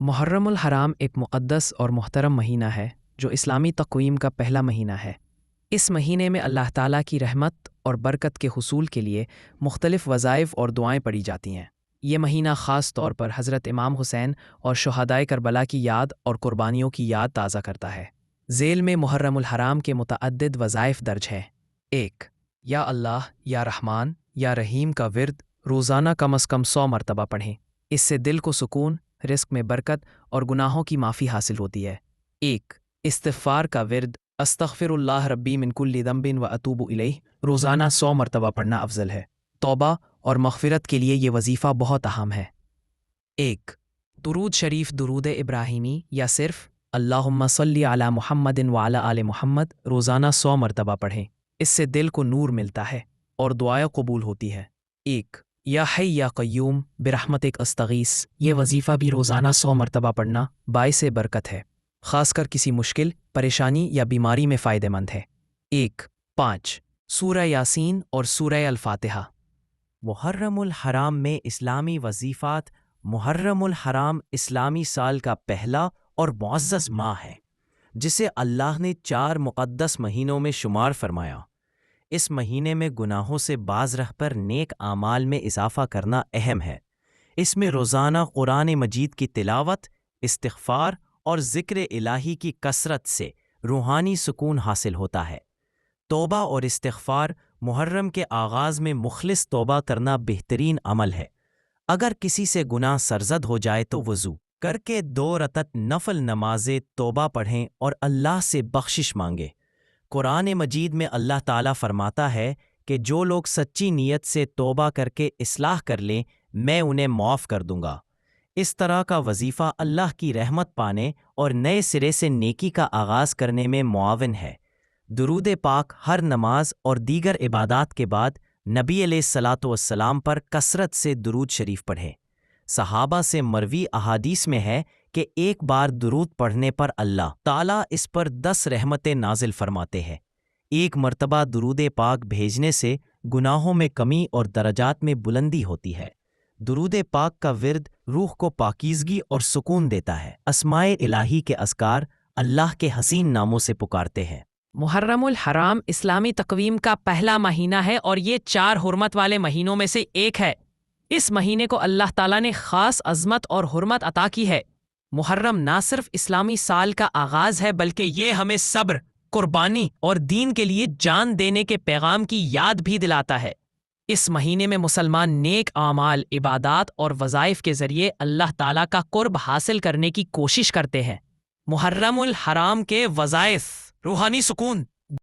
محرم الحرام ایک مقدس اور محترم مہینہ ہے جو اسلامی تقویم کا پہلا مہینہ ہے۔ اس مہینے میں اللہ تعالیٰ کی رحمت اور برکت کے حصول کے لیے مختلف وظائف اور دعائیں پڑھی جاتی ہیں۔ یہ مہینہ خاص طور پر حضرت امام حسین اور شہدائے کربلا کی یاد اور قربانیوں کی یاد تازہ کرتا ہے۔ ذیل میں محرم الحرام کے متعدد وظائف درج ہیں۔ 1. یا اللہ، یا رحمان، یا رحیم کا ورد روزانہ کم از کم 100 مرتبہ پڑھیں۔ اس سے دل کو سکون، رزق میں برکت اور گناہوں کی معافی حاصل ہوتی ہے۔ 1. استغفار کا ورد استغفر اللہ ربی من کل ذنب و اتوب الیہ روزانہ 100 مرتبہ پڑھنا افضل ہے۔ توبہ اور مغفرت کے لیے یہ وظیفہ بہت اہم ہے۔ 1. درود شریف درود ابراہیمی یا صرف اللہم صلی علی محمد وعلی آل محمد روزانہ 100 مرتبہ پڑھیں۔ اس سے دل کو نور ملتا ہے اور دعائیں قبول ہوتی ہے۔ 1. یا حی یا قیوم برحمتک استغیث یہ وظیفہ بھی روزانہ 100 مرتبہ پڑھنا باعث برکت ہے، خاص کر کسی مشکل، پریشانی یا بیماری میں فائدہ مند ہے۔ 1. 5. سورہ یاسین اور سورہ الفاتحہ۔ محرم الحرام میں اسلامی وظیفات۔ محرم الحرام اسلامی سال کا پہلا اور معزز ماہ ہے، جسے اللہ نے 4 مقدس مہینوں میں شمار فرمایا۔ اس مہینے میں گناہوں سے باز رہ پر نیک اعمال میں اضافہ کرنا اہم ہے۔ اس میں روزانہ قرآن مجید کی تلاوت، استغفار اور ذکر الہی کی کثرت سے روحانی سکون حاصل ہوتا ہے۔ توبہ اور استغفار محرم کے آغاز میں مخلص توبہ کرنا بہترین عمل ہے۔ اگر کسی سے گناہ سرزد ہو جائے تو وضو کر کے 2 رکعت نفل نماز توبہ پڑھیں اور اللہ سے بخشش مانگے۔ قرآن مجید میں اللہ تعالیٰ فرماتا ہے کہ جو لوگ سچی نیت سے توبہ کر کے اصلاح کر لیں میں انہیں معاف کر دوں گا۔ اس طرح کا وظیفہ اللہ کی رحمت پانے اور نئے سرے سے نیکی کا آغاز کرنے میں معاون ہے۔ درود پاک ہر نماز اور دیگر عبادات کے بعد نبی علیہ الصلاۃ والسلام پر کثرت سے درود شریف پڑھیں۔ صحابہ سے مروی احادیث میں ہے کہ ایک بار درود پڑھنے پر اللہ تعالیٰ اس پر 10 رحمتیں نازل فرماتے ہیں۔ ایک مرتبہ درود پاک بھیجنے سے گناہوں میں کمی اور درجات میں بلندی ہوتی ہے۔ درود پاک کا ورد روح کو پاکیزگی اور سکون دیتا ہے۔ اسماء الہی کے اذکار اللہ کے حسین ناموں سے پکارتے ہیں۔ محرم الحرام اسلامی تقویم کا پہلا مہینہ ہے اور یہ 4 حرمت والے مہینوں میں سے ایک ہے۔ اس مہینے کو اللہ تعالیٰ نے خاص عظمت اور حرمت عطا کی ہے۔ محرم نہ صرف اسلامی سال کا آغاز ہے بلکہ یہ ہمیں صبر، قربانی اور دین کے لیے جان دینے کے پیغام کی یاد بھی دلاتا ہے۔ اس مہینے میں مسلمان نیک اعمال، عبادات اور وظائف کے ذریعے اللہ تعالیٰ کا قرب حاصل کرنے کی کوشش کرتے ہیں۔ محرم الحرام کے وظائف: روحانی سکون،